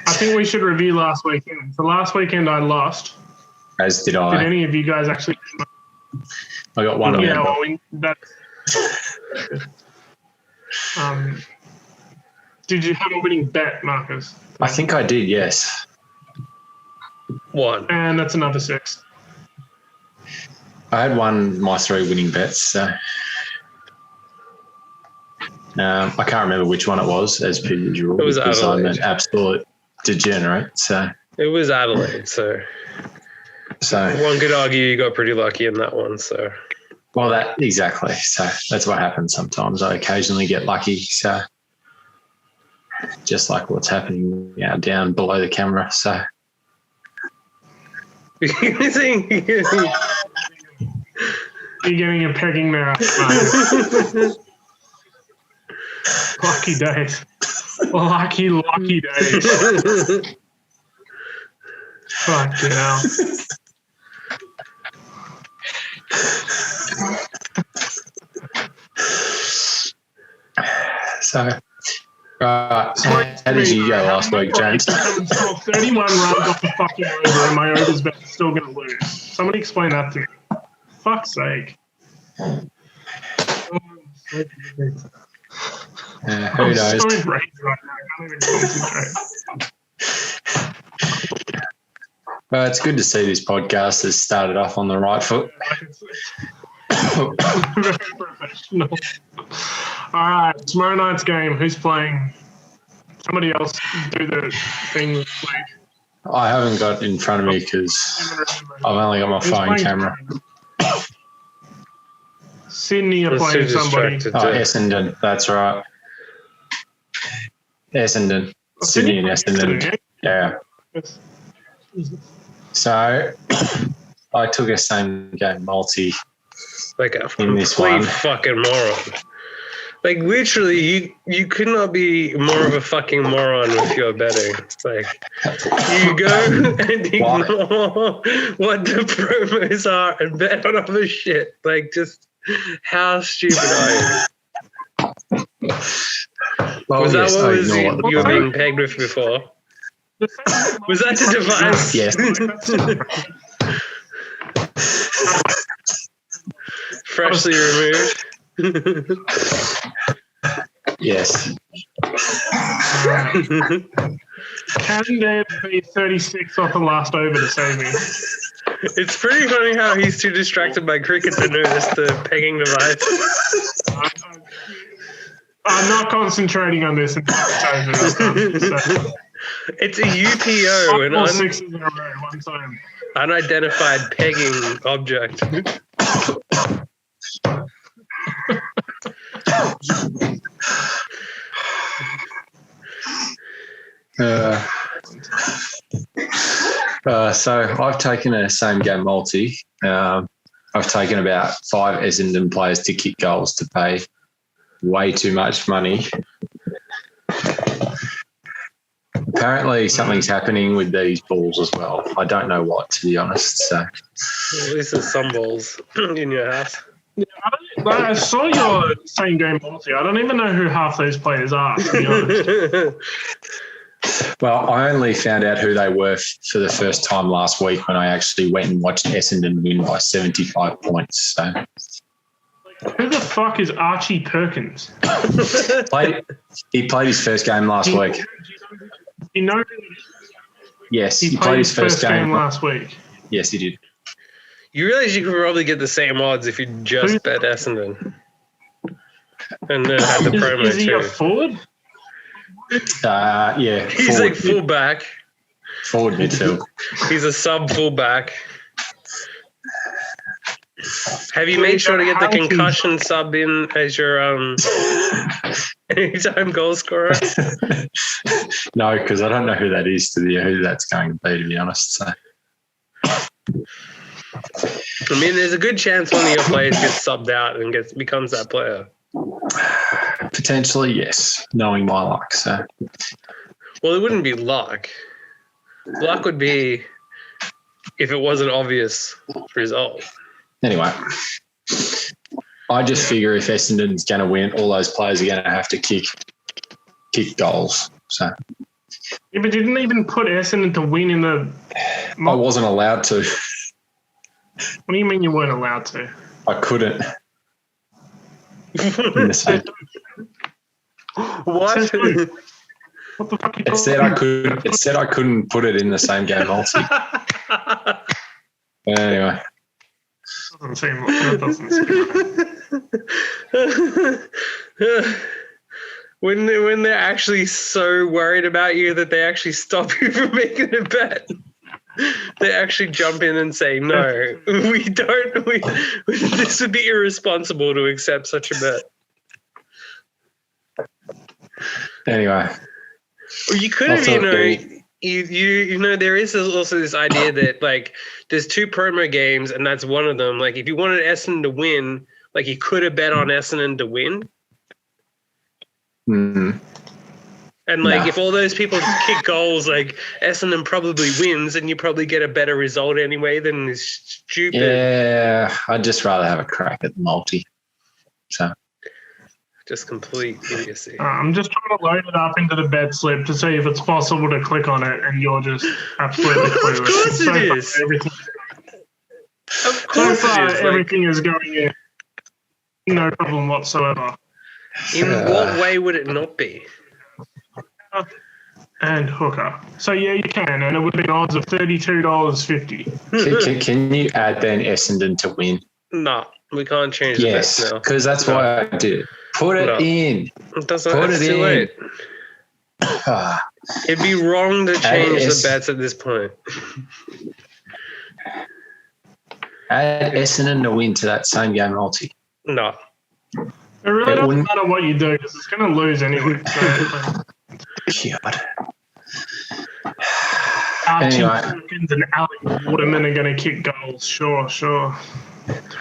I think we should review last weekend. So last weekend I lost. As did I. Did any of you guys actually? I got one. Yeah, well, did you have a winning bet, Marcus? I think I did, yes. One. And that's another 6. I had my 3 winning bets, so I can't remember which one it was, as per usual. It was Adelaide. I'm an absolute degenerate, so. It was Adelaide, so one could argue you got pretty lucky in that one, so. Well, exactly. So that's what happens sometimes. I occasionally get lucky, so just like what's happening down below the camera, so. You're getting a pegging there. Lucky days. Lucky days. Fucking hell. So, how did you go last week, James? 31 runs off the fucking over, and my over's still going to lose. Somebody explain that to me. Fuck's sake. Who I'm knows? so enraged right now. I can't even concentrate. Well, it's good to see this podcast has started off on the right foot. Very professional. All right, tomorrow night's game. Who's playing? Somebody else do the thing this week. I haven't got it in front of me because I've only got my phone camera. Sydney are playing somebody. Essendon. That's right. Essendon. Sydney and Essendon. Yeah. So I took a same game multi. Like a in this complete one. fucking moron. Like literally, you could not be more of a fucking moron if you're betting. Like you go and ignore what the promos are and bet on other shit. Like just how stupid are you? Was that what you were being pegged with before? Was that the device? Yes. Freshly removed. Yes. Can there be 36 off the last over to save me? It's pretty funny how he's too distracted by cricket to notice the pegging device. I'm not concentrating on this until it's over. So. It's a UPO, an 6 in a row, one time. Unidentified pegging object. So I've taken a same game multi. I've taken about 5 Essendon players to kick goals to pay way too much money. Apparently something's happening with these balls as well. I don't know what, to be honest. So at least there's some balls in your house. Yeah, I saw your same game multi. I don't even know who half those players are, to be honest. Well, I only found out who they were for the first time last week when I actually went and watched Essendon win by 75 points. So, who the fuck is Archie Perkins? He played his first game last week. You know? Yes, he played his first game last week. Yes, he did. You realise you could probably get the same odds if you just bet Essendon. And then had the promo too. Is he a forward? Yeah. He's forward, like full-back. Forward midfield. He's a sub-full-back. Have you made sure to get the concussion sub in as your anytime goal scorer? No, because I don't know who that is who that's going to be, to be honest. So. I mean, there's a good chance one of your players gets subbed out and becomes that player. Potentially, yes, knowing my luck. So, well, it wouldn't be luck. Luck would be if it wasn't obvious result. Anyway, I just figure if Essendon's going to win, all those players are going to have to kick goals. So Yeah, but you didn't even put Essendon to win in the. I wasn't allowed to. What do you mean you weren't allowed to? I couldn't. In the same. What? What the fuck? It said I could. It said I couldn't put it in the same game multi. Anyway, That doesn't seem right. When they're actually so worried about you that they actually stop you from making a bet. They actually jump in and say, no, we don't. This would be irresponsible to accept such a bet. anyway. Well, you could have, you know, there is also this idea that, like, there's 2 promo games and that's one of them. Like, if you wanted Essendon to win, like, you could have bet on Essendon to win. Mm. And, like, if all those people kick goals, like, Essendon probably wins and you probably get a better result anyway than this stupid. Yeah, I'd just rather have a crack at the multi. So. Just complete idiocy. I'm just trying to load it up into the bet slip to see if it's possible to click on it, and you're just absolutely clueless. Of course it is. Of course it is. Everything is going in. No problem whatsoever. In what way would it not be? And hooker. So, yeah, you can, and it would be odds of $32.50. Can you add then Essendon to win? No, we can't change the bets now. Because that's why I did it. Put it in. It doesn't. It's too late. It'd be wrong to change the bets at this point. Add Essendon to win to that same game multi. No. It really doesn't matter what you do because it's going to lose anyway. God. Archie Hawkins and Alex Waterman are going to kick goals. Sure.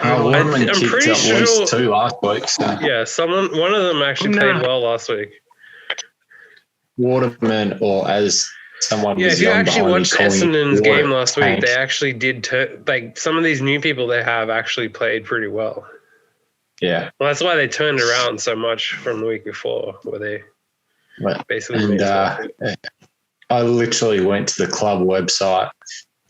Waterman I'm kicked pretty at least sure, 2 last week. So. Yeah, one of them actually played well last week. Waterman, or as someone was if you actually watched Essendon's game last week, they actually did like some of these new people they have actually played pretty well. Yeah. Well, that's why they turned around so much from the week before, where they basically I literally went to the club website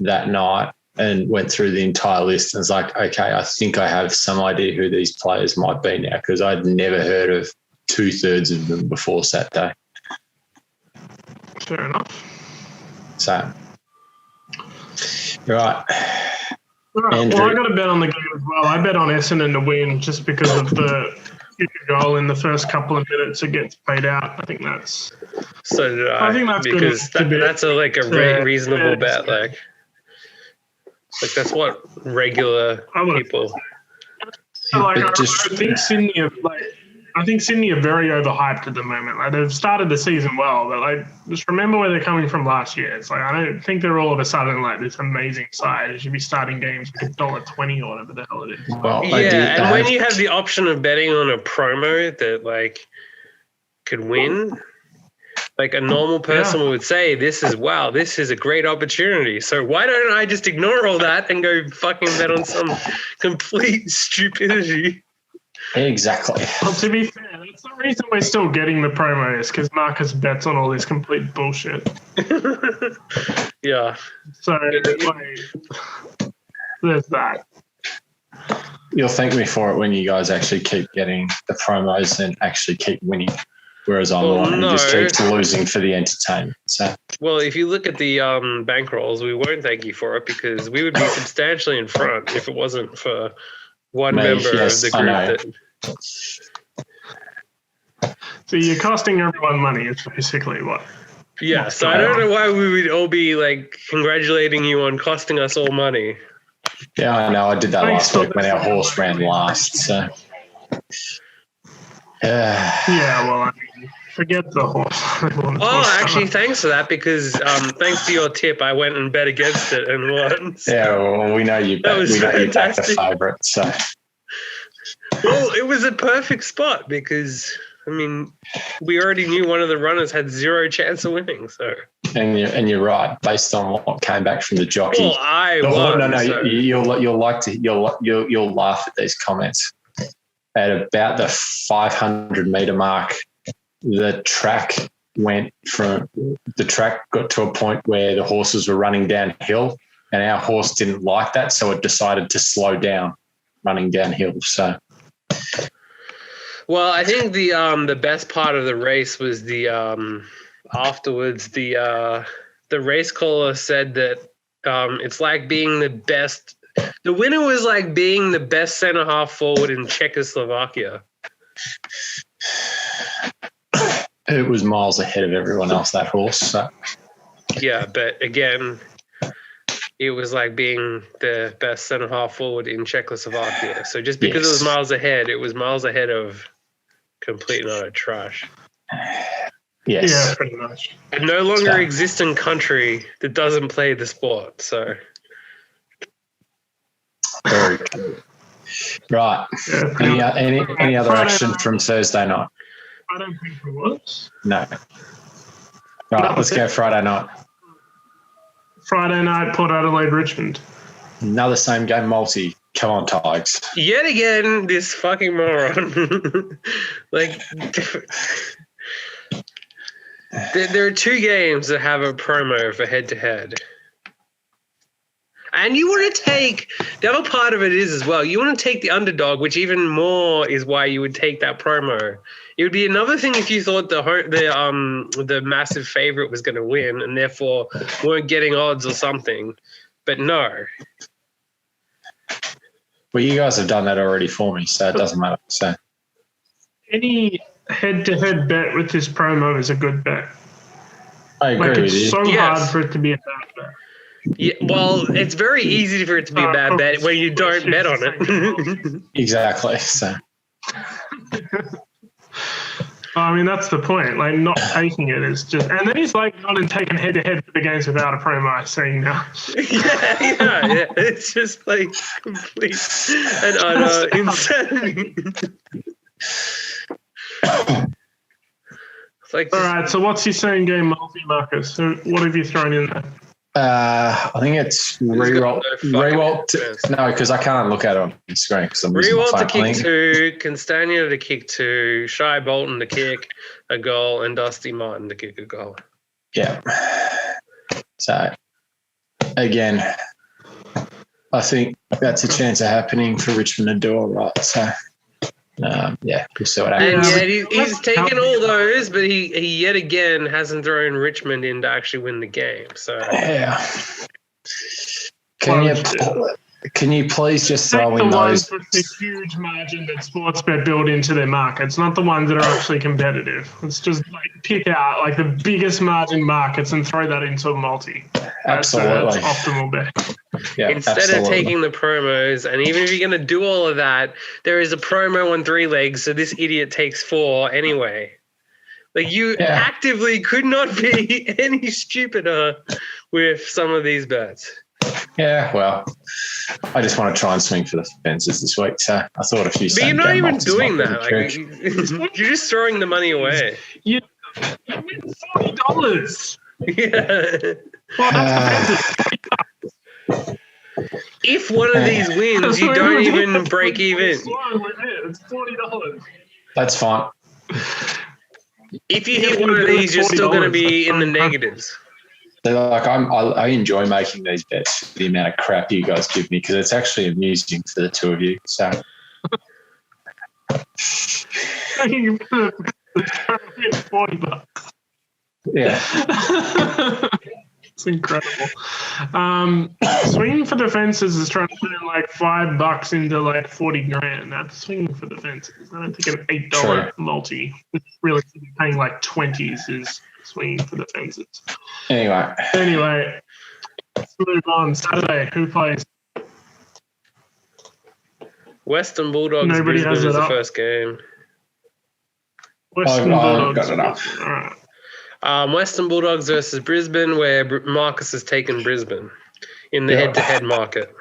that night and went through the entire list and was like, okay, I think I have some idea who these players might be now because I'd never heard of 2/3 of them before Saturday. Fair enough. So, right. Well, I got a bet on the game as well. I bet on Essendon to win just because of the goal in the first couple of minutes it gets paid out. I think that's. So did I. I think that's because that's a reasonable bet. Like that's what regular people. I think Sydney are very overhyped at the moment. Like they've started the season well, but like just remember where they're coming from last year. It's like I don't think they're all of a sudden like this amazing side. It should be starting games like $1.20 or whatever the hell it is. Well, and when you have the option of betting on a promo that like could win, like a normal person would say, this is a great opportunity. So why don't I just ignore all that and go fucking bet on some complete stupidity? Exactly. Well, to be fair, that's the reason we're still getting the promos because Marcus bets on all this complete bullshit. Yeah. So, there's that. You'll thank me for it when you guys actually keep getting the promos and actually keep winning. Whereas I'm the one who just keeps losing for the entertainment. So. Well, if you look at the bankrolls, we won't thank you for it because we would be substantially in front if it wasn't for one member of the group. So you're costing everyone money. It's basically what. Yeah. So I don't know why we would all be like congratulating you on costing us all money. Yeah, I know. I did that last week when our horse ran last. So. Yeah. Well, I mean, forget the horse. Actually, thanks for that because thanks to your tip, I went and bet against it and won. So. Yeah, well, we know you bet. We know you back the favourite. So. Well, it was a perfect spot because, I mean, we already knew one of the runners had zero chance of winning. So. And you're right, based on what came back from the jockey. Well, I won. No, you'll laugh at these comments. At about the 500 metre mark, the track the track got to a point where the horses were running downhill, and our horse didn't like that, so it decided to slow down running downhill. So, well, I think the best part of the race was the afterwards the race caller said that it's like being the best. The winner was like being the best centre half forward in Czechoslovakia. it was miles ahead of everyone else, that horse. So. Yeah, but again, it was like being the best centre half forward in Czechoslovakia. So just because it was miles ahead, it was miles ahead of complete and utter trash. Yes. Yeah, pretty much. A no longer existing country that doesn't play the sport. So. Very good. Right. Yeah, any other action from Thursday night? I don't think it was. No. Right, let's go Friday night. Friday night, Port Adelaide, Richmond. Another same game multi. Come on, Tigers. Yet again, this fucking moron. There are two games that have a promo for head-to-head. And you want to take – the other part of it is as well, you want to take the underdog, which even more is why you would take that promo. It would be another thing if you thought the massive favourite was going to win and therefore weren't getting odds or something. But no. Well, you guys have done that already for me, so it doesn't matter. So any head-to-head bet with this promo is a good bet. I agree with you. It's so hard for it to be a bad bet. Yeah, well, it's very easy for it to be a bad bet when you don't bet on it. Exactly. So. I mean, that's the point. Like, not taking it is just... And then he's like gone and taken head-to-head for the games without a promo, saying no. Yeah. It's just like complete and utter insanity. It's like all right, so what's your same game multi, Marcus? So what have you thrown in there? I think it's reroll. No, because I can't look at it on the screen because I'm reroll to kick 2, Constania to kick 2, Shy Bolton to kick a goal, and Dusty Martin to kick a goal. Yeah. So again, I think that's a chance of happening for Richmond to do all right. So. Yeah, we'll see what happens. And yeah, he's taken all those, but he yet again hasn't thrown Richmond in to actually win the game. So yeah, can you please just throw in those? With the huge margin that Sportsbet build into their markets, not the ones that are actually competitive. It's just like pick out like the biggest margin markets and throw that into a multi. Absolutely, that's optimal bet. Yeah, instead of taking the promos, and even if you're going to do all of that, there is a promo on 3 legs, so this idiot takes 4 anyway. Like you actively could not be any stupider with some of these bets. Yeah, well, I just want to try and swing for the fences this week, so I thought a few. But you're not even doing that. Like, you're just throwing the money away. You win $40. Yeah. If one of these wins, you don't even break even. It's $40. That's fine. If you hit one of these, you're still going to be in the negatives. So like I enjoy making these bets for the amount of crap you guys give me because it's actually amusing for the two of you. So. $40. Yeah. It's incredible. Swinging for the fences is trying to put in like $5 into like 40 grand. That's swinging for the fences. I don't think an $8 multi really paying like 20s is swinging for the fences. Anyway, let's move on. Saturday, who plays? Western Bulldogs. Nobody Brisbane has it is the up. first game. Western Bulldogs. Got it up. All right. Western Bulldogs versus Brisbane, where Marcus has taken Brisbane in the head-to-head market.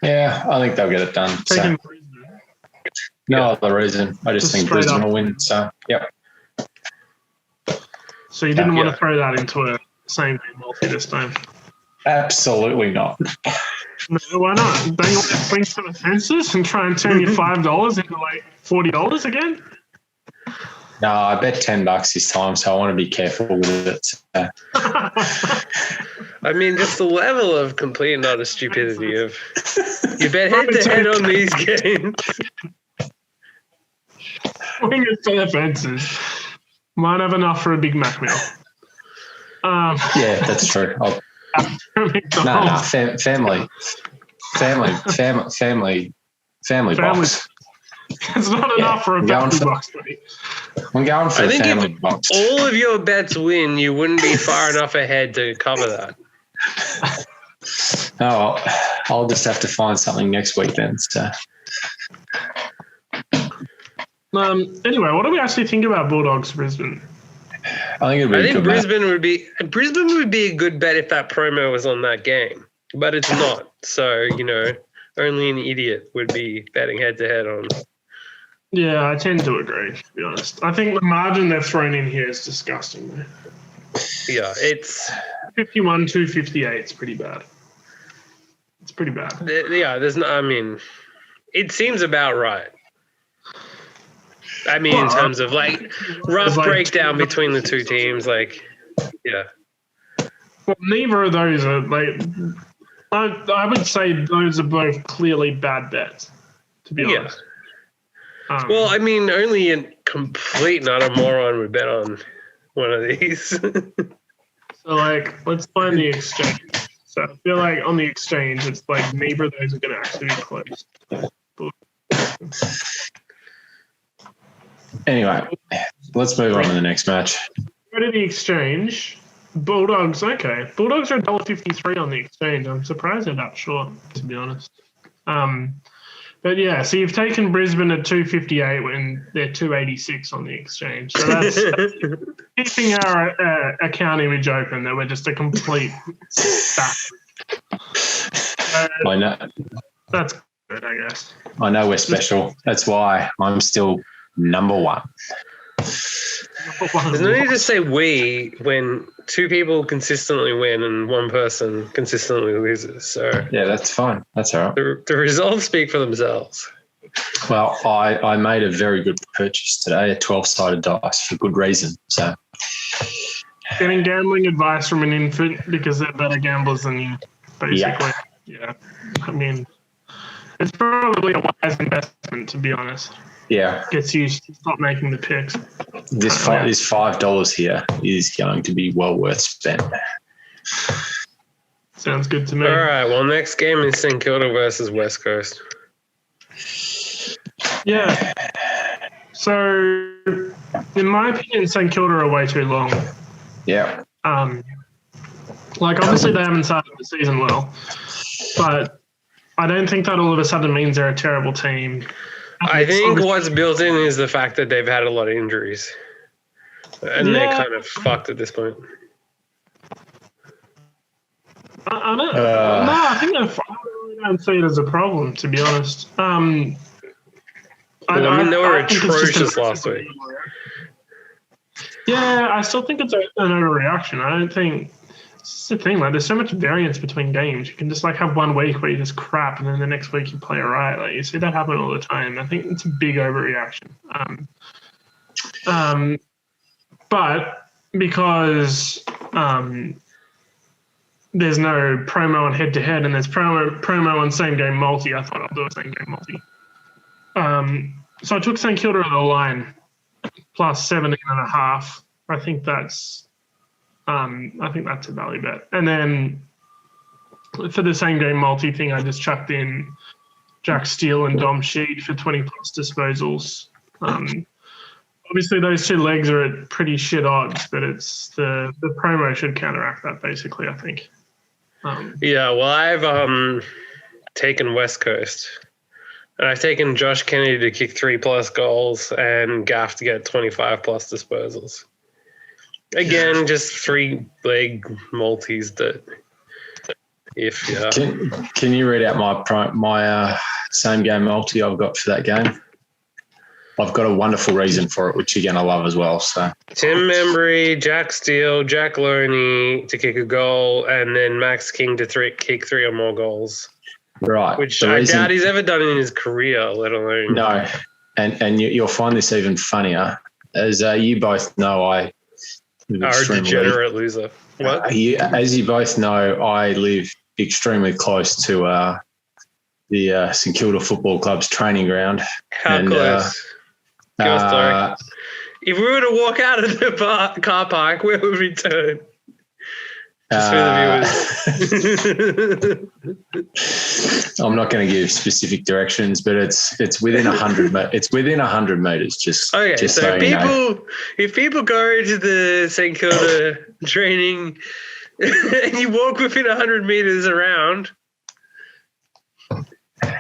Yeah, I think they'll get it done. Taking So. Brisbane. No other reason. I just think straight Brisbane up. will win. So, yep. So you didn't want to throw that into a same game multi this time? Absolutely not. No, why not? Don't you want to swing for the fences and try and turn your $5 into like $40 again? No, I bet $10 this time, so I want to be careful with it. I mean, just the level of complete and utter stupidity of you bet head-to-head on these games. Swing it for the fences. Might have enough for a Big Mac meal. Yeah, that's true. Family box. It's not enough for a family box, buddy. I'm going for the family box. All of your bets win, you wouldn't be far enough ahead to cover that. Oh, I'll just have to find something next week then. So. Anyway, what do we actually think about Bulldogs Brisbane? I think Brisbane would be a good bet if that promo was on that game, but it's not. So only an idiot would be betting head to head on. Yeah, I tend to agree, to be honest. I think the margin they've thrown in here is disgusting, though. Yeah, it's 51-258. It's pretty bad. It's pretty bad. Yeah, it seems about right. I mean, in terms of rough breakdown between the two teams, yeah. Well, neither of those are I would say those are both clearly bad bets, to be honest. Well, I mean, only a complete and utter moron would bet on one of these. So, let's find the exchange. So, I feel like on the exchange, it's neither of those are going to actually be close. Anyway, let's move on to the next match. Go to the exchange. Bulldogs, okay. Bulldogs are $1.53 on the exchange. I'm surprised they're that short, to be honest. But yeah, so you've taken Brisbane at $2.58 when they're $2.86 on the exchange. So that's keeping our account image open that we're just a complete stack. I know. That's good, I guess. I know we're special. That's why I'm still number one. There's no need to say we when two people consistently win and one person consistently loses. So yeah, that's fine. That's all right. The results speak for themselves. Well, I made a very good purchase today, a 12-sided dice for good reason. So getting gambling advice from an infant because they're better gamblers than you, basically. Yeah. I mean, it's probably a wise investment, to be honest. Yeah. Gets you to stop making the picks. This $5 here is going to be well worth spent. Sounds good to me. All right. Well, next game is St Kilda versus West Coast. Yeah. So, in my opinion, St Kilda are way too long. Yeah. Obviously they haven't started the season well, but I don't think that all of a sudden means they're a terrible team. I think what's built in is the fact that they've had a lot of injuries. And they're kind of fucked at this point. I don't no, I think I don't see it as a problem, to be honest. They were atrocious last week. Yeah, I still think it's an overreaction. I don't think it's the thing. There's so much variance between games. You can just have 1 week where you just crap, and then the next week you play all right. You see that happen all the time. I think it's a big overreaction. But because there's no promo on head-to-head and there's promo on same-game multi, I thought I'll do a same-game multi. So I took St Kilda on the line plus 17.5. I think that's a value bet. And then for the same-game multi thing, I just chucked in Jack Steele and Dom Sheed for 20-plus disposals. Obviously, those two legs are at pretty shit odds, but it's the promo should counteract that, basically, I think. I've taken West Coast. And I've taken Josh Kennedy to kick 3+ goals and Gaff to get 25+ disposals. Again, just 3-leg multis that Can you read out my same-game multi I've got for that game? I've got a wonderful reason for it, which you're going to love as well. So Tim Membry, Jack Steele, Jack Loney to kick a goal, and then Max King to kick 3 or more goals. Right. Which I doubt he's ever done in his career, let alone... No. And you'll find this even funnier. as you both know, I live Are a extremely. degenerate loser. What? As you both know, I live extremely close to the St Kilda Football Club's training ground. How close? Give us story. If we were to walk out of the car park, where would we turn? Just for the viewers. I'm not going to give specific directions, but it's within 100. It's within 100 meters. Just okay. Just so people, if people go to the St Kilda training and you walk within 100 meters around.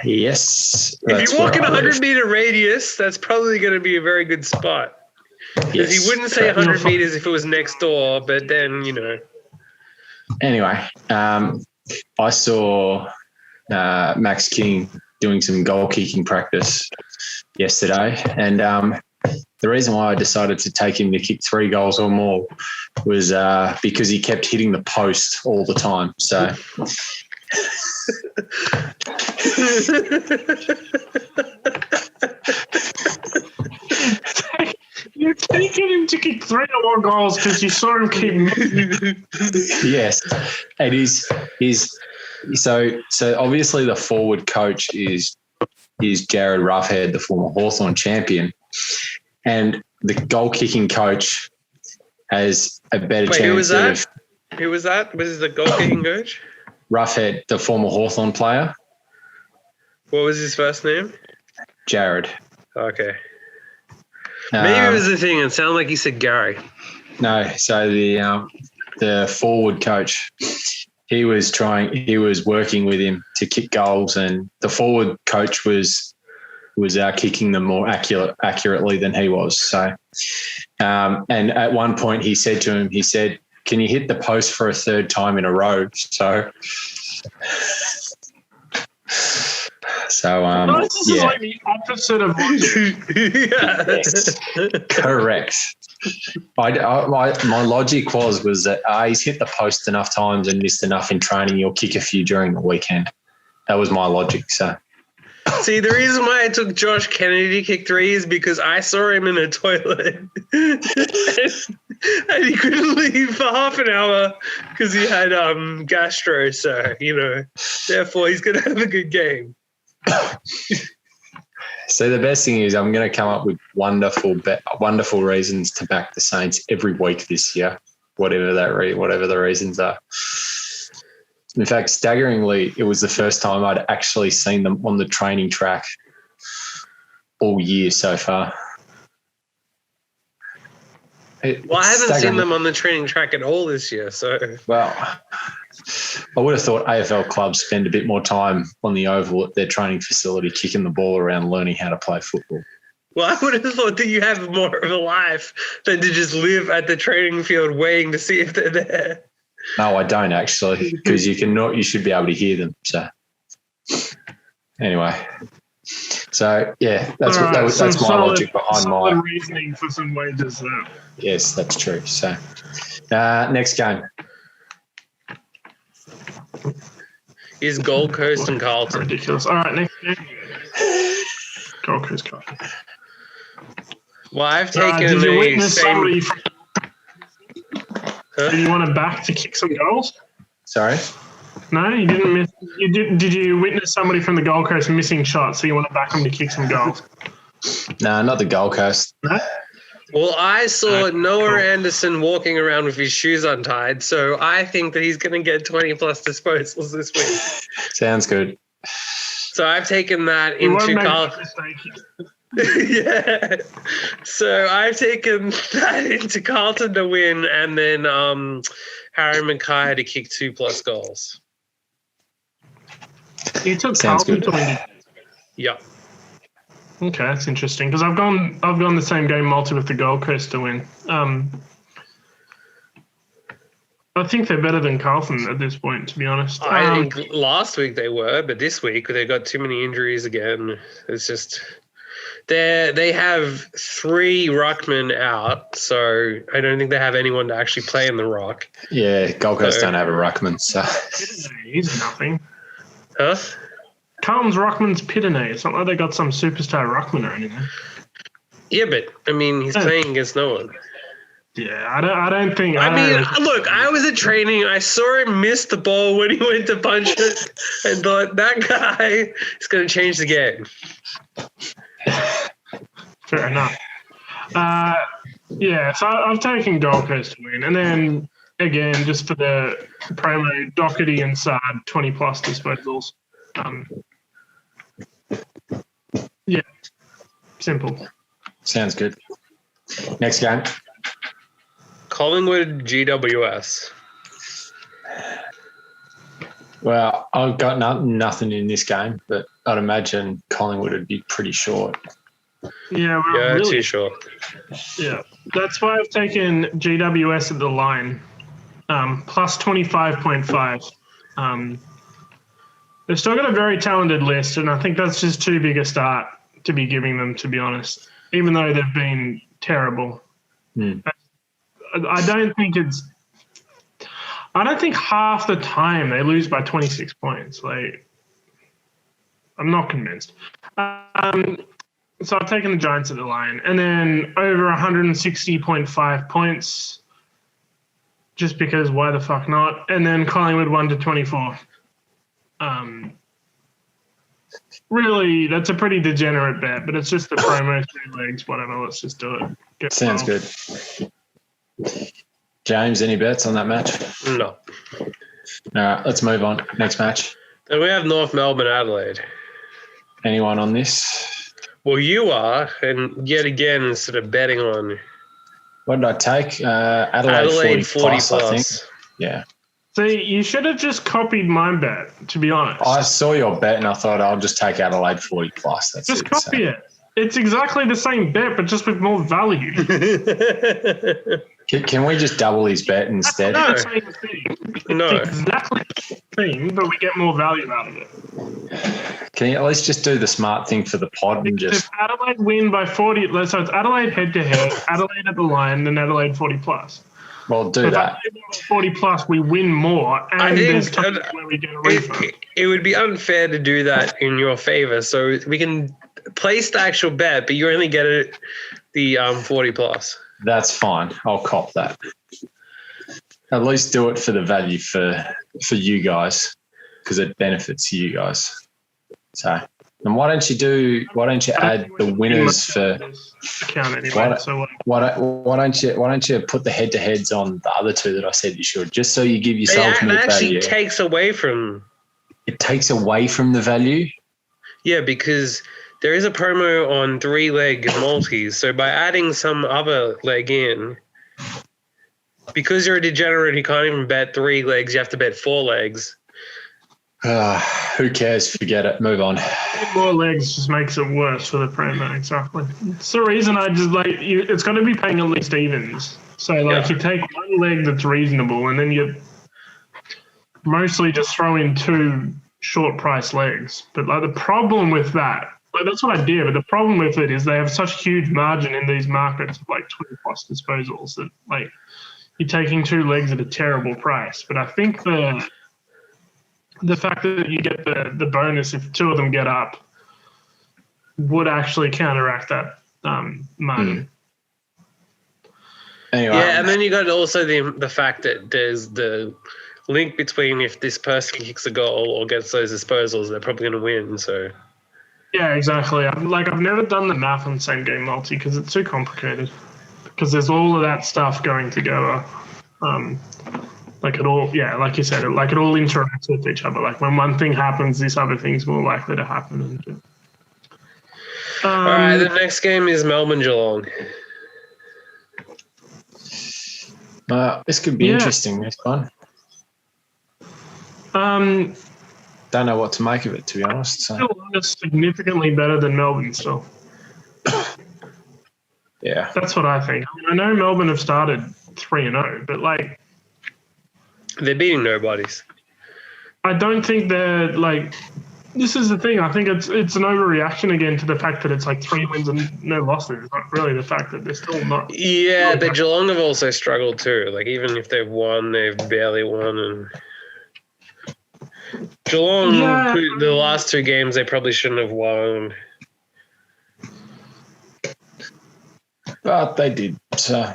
Yes. If you walk in a 100-meter radius, that's probably going to be a very good spot. Because he wouldn't say 100 meters if it was next door, but then, Anyway, I saw Max King doing some goal kicking practice yesterday, and the reason why I decided to take him to kick 3 goals or more was because he kept hitting the post all the time. So. You're taking him to kick 3 or more goals because you saw him keep moving. Yes, and he's so obviously the forward coach is Jared Roughhead, the former Hawthorn champion, and the goal kicking coach has a better chance. Who was that? Who was that? Was the goal kicking coach? Roughhead, the former Hawthorn player. What was his first name? Jared. Okay. Maybe it was the thing. It sounded like he said Gary. No, so the forward coach, he was working with him to kick goals, and the forward coach was kicking them more accurately than he was. So, and at one point he said to him, "Can you hit the post for a 3rd time in a row?" This is like the opposite of yes, correct. My logic was that he's hit the post enough times and missed enough in training, you'll kick a few during the weekend. That was my logic. So, see, the reason why I took Josh Kennedy to kick 3 is because I saw him in a toilet and he couldn't leave for half an hour because he had gastro. So, therefore he's going to have a good game. So the best thing is I'm going to come up with wonderful reasons to back the Saints every week this year, whatever the reasons are. In fact, staggeringly, it was the first time I'd actually seen them on the training track all year so far. I haven't seen them on the training track at all this year. So, well, I would have thought AFL clubs spend a bit more time on the oval at their training facility, kicking the ball around, learning how to play football. Well, I would have thought that you have more of a life than to just live at the training field waiting to see if they're there. No, I don't actually, because you should be able to hear them. So, anyway. So, yeah, that's my logic behind my reasoning for some wages there. Yes, that's true. So, next game is Gold Coast and Carlton. Ridiculous. All right, next game. Gold Coast, Carlton. Well, I've taken did you witness somebody from... Did you want to back to kick some goals? Sorry? No, you didn't miss. Did you witness somebody from the Gold Coast missing shots, so you want to back them to kick some goals? No, not the Gold Coast. No? Well, I saw Noah Anderson walking around with his shoes untied, so I think that he's going to get 20-plus disposals this week. Sounds good. So I've taken that into Carlton. Yeah. So I've taken that into Carlton to win, and then Harry Mckay to kick 2+ goals. You took Carlton to win. Yeah. Okay, that's interesting because I've gone the same game multi with the Gold Coast to win. I think they're better than Carlton at this point, to be honest. I think last week they were, but this week they got too many injuries again. It's just they have 3 ruckmen out, so I don't think they have anyone to actually play in the ruck. Yeah, Gold Coast don't have a ruckman, so he's nothing. Huh? Carlton's ruckman's Pitane. It's not like they got some superstar ruckman or anything. Yeah, but I mean, he's playing against no one. Yeah, I don't think. Look, I was at training. I saw him miss the ball when he went to punch it, and thought that guy is going to change the game. Fair enough. Yeah, so I've taken Gold Coast to win, and then again, just for the promo, Docherty and Saad 20+ disposals. Yeah, simple. Sounds good. Next game. Collingwood GWS. Well, I've got nothing in this game, but I'd imagine Collingwood would be pretty short. Yeah, really too short. Yeah, that's why I've taken GWS at the line, plus 25.5. They've still got a very talented list, and I think that's just too big a start to be giving them, to be honest, even though they've been terrible. I don't think half the time they lose by 26 points. Like, I'm not convinced. So I've taken the Giants at the line, and then over 160.5 points, just because why the fuck not? And then Collingwood 1-24. Really, that's a pretty degenerate bet, but it's just the promo, 3 legs, whatever. Let's just do it. Sounds good. James, any bets on that match? No. All right, let's move on. Next match. And we have North Melbourne, Adelaide. Anyone on this? Well, you are, and yet again, instead of betting on. What did I take? Adelaide 40 plus, I think. Yeah. See, you should have just copied my bet, to be honest. I saw your bet and I thought I'll just take Adelaide 40 plus. That's just copy it. It's exactly the same bet, but just with more value. Can we just double his bet instead? No. It's exactly the same thing, but we get more value out of it. Can you at least just do the smart thing for the pod and just... If Adelaide win by 40, so it's Adelaide head-to-head, Adelaide at the line, then Adelaide 40 plus. Well, do that. 40 plus, we win more, and there's times where we get a refund. It would be unfair to do that in your favor, so we can place the actual bet, but you only get it the 40 plus. That's fine. I'll cop that. At least do it for the value for you guys, because it benefits you guys. So, and why don't you add the winners for? Why don't you put the head-to-heads on the other two that I said you should, just so you give yourself more value. It actually takes away from. It takes away from the value. Yeah, because there is a promo on 3-leg multis. So by adding some other leg in, because you're a degenerate, you can't even bet 3 legs. You have to bet 4 legs. Who cares? Forget it. Move on. More legs just makes it worse for the promo. Exactly. It's the reason I just it's got to be paying at least evens. So you take 1 leg that's reasonable, and then you mostly just throw in 2 short price legs. But the problem with that, that's what I did. But the problem with it is they have such huge margin in these markets of 20+ disposals that you're taking 2 legs at a terrible price. But I think the fact that you get the bonus if 2 of them get up would actually counteract that margin. Anyway. Yeah, and then you got also the fact that there's the link between if this person kicks a goal or gets those disposals, they're probably going to win. So. Yeah, exactly. I've never done the math on same game multi because it's too complicated. Because there's all of that stuff going together. Like it all interacts with each other. Like when one thing happens, this other thing's more likely to happen. All right, the next game is Melbourne-Geelong. This could be interesting, this one. Don't know what to make of it, to be honest. So. Still significantly better than Melbourne still. Yeah. That's what I think. I know Melbourne have started 3-0, but they're beating nobodies. I don't think they're this is the thing. I think it's an overreaction again to the fact that it's 3 wins and no losses. It's not really the fact that they're still not. Yeah, but Geelong have also struggled too. Even if they've won, they've barely won. And Geelong, the last 2 games, they probably shouldn't have won. But they did. So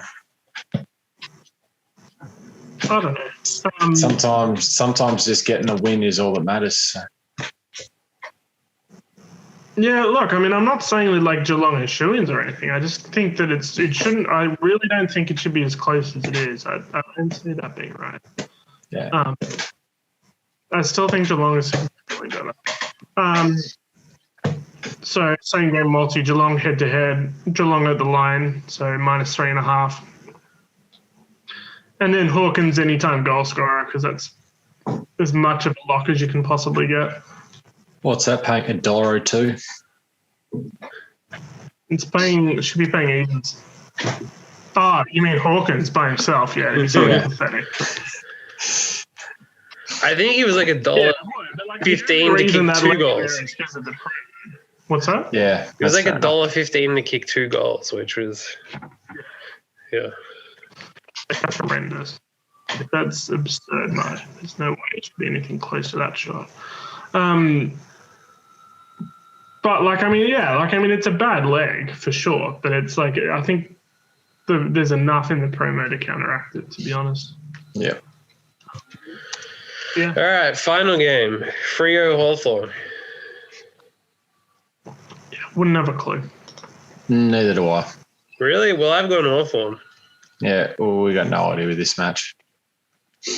I don't know. Sometimes just getting a win is all that matters. So. Yeah, look, I mean, I'm not saying that like Geelong is shoo-ins or anything. I just think that it shouldn't. I really don't think it should be as close as it is. I don't see that being right. Yeah. I still think Geelong is significantly better. So same game multi, Geelong head to head, Geelong at the line, so -3.5. And then Hawkins anytime goal scorer because that's as much of a lock as you can possibly get. What's that paying? $1.02? It should be paying evens. Oh, you mean Hawkins by himself? Yeah, he's so pathetic. I think he was like $1.15 to kick 2 goals. What's that? Yeah, it was like $1.15 to kick 2 goals, which was That's horrendous. That's absurd, mate. There's no way it should be anything close to that shot. But it's a bad leg for sure. But it's like I think there's enough in the promo to counteract it. To be honest. Yeah. Yeah. All right, final game. Freo Hawthorn. Yeah, wouldn't have a clue. Neither do I. Really? Well, I've gone Hawthorn. Yeah, well, we got no idea with this match.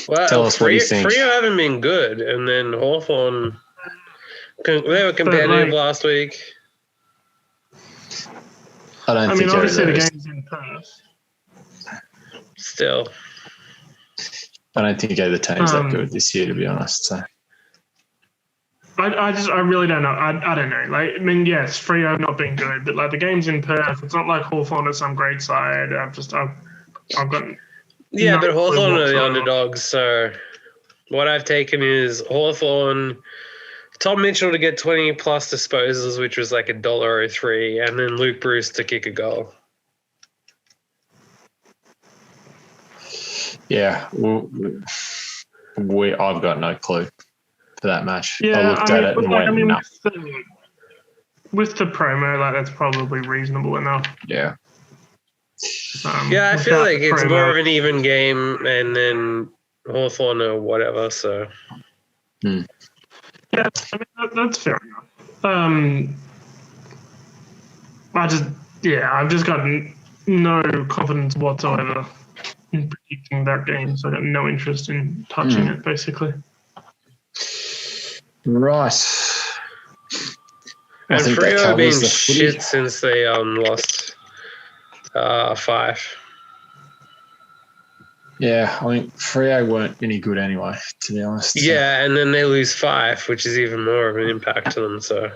Well, tell us what you think. Freo haven't been good, and then Hawthorn, they were competitive last week. I mean, obviously the game's in Perth. Still. I don't think either team's that good this year, to be honest. So. I really don't know. I don't know. Like, I mean, yes, Freo have not been good, but like the game's in Perth. It's not like Hawthorn is some great side. I've got. Yeah, but Hawthorn are the underdogs. So what I've taken is Hawthorn, Tom Mitchell to get 20 plus disposals, which was like $1.03, and then Luke Breust to kick a goal. Yeah, I've got no clue for that match. Yeah, I looked at it and went, no. With the promo, like that's probably reasonable enough. Yeah. I feel like it's more of an even game, and then Hawthorn or whatever. So. Yeah, I mean, that's fair enough. I've just got no confidence whatsoever in predicting that game, so I got no interest in touching it, basically. Right. And Freo have been shit since they lost 5. Yeah, I think Freo weren't any good anyway, to be honest. Yeah, and then they lose 5, which is even more of an impact to them. So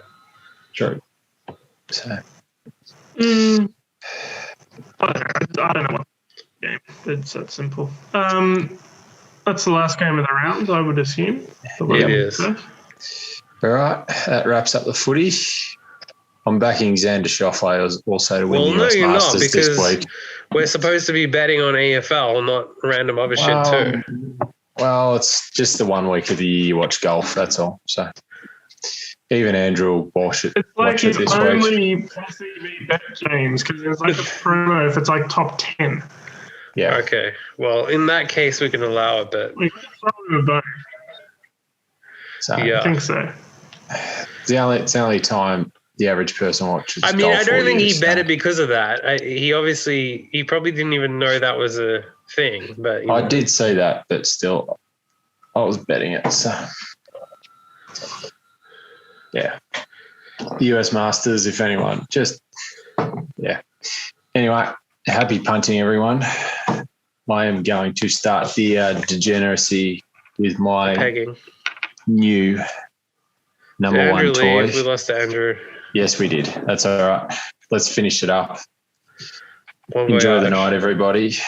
true. So. I don't know what game. It's that simple. That's the last game of the round, I would assume. It is. All right, that wraps up the footy. I'm backing Xander Schauffele also to win the US Masters this week. We're supposed to be betting on AFL, not random other shit too. Well, it's just the 1 week of the year you watch golf, that's all. So even Andrew will watch it this week. Only possibly bet James because there's like a promo if it's like top 10. Yeah. Okay. Well, in that case, we can allow it, but we can throw him a bone. So, yeah, I think so. It's the only time the average person watches. I mean, I don't think he bet it because of that. He probably didn't even know that was a thing. But I did see that, but still, I was betting it. So, yeah, the US Masters. If anyone, Anyway, happy punting, everyone. I am going to start the degeneracy with my pegging. New number one toy. We lost to Andrew. Yes, we did. That's all right. Let's finish it up. Enjoy the night, everybody.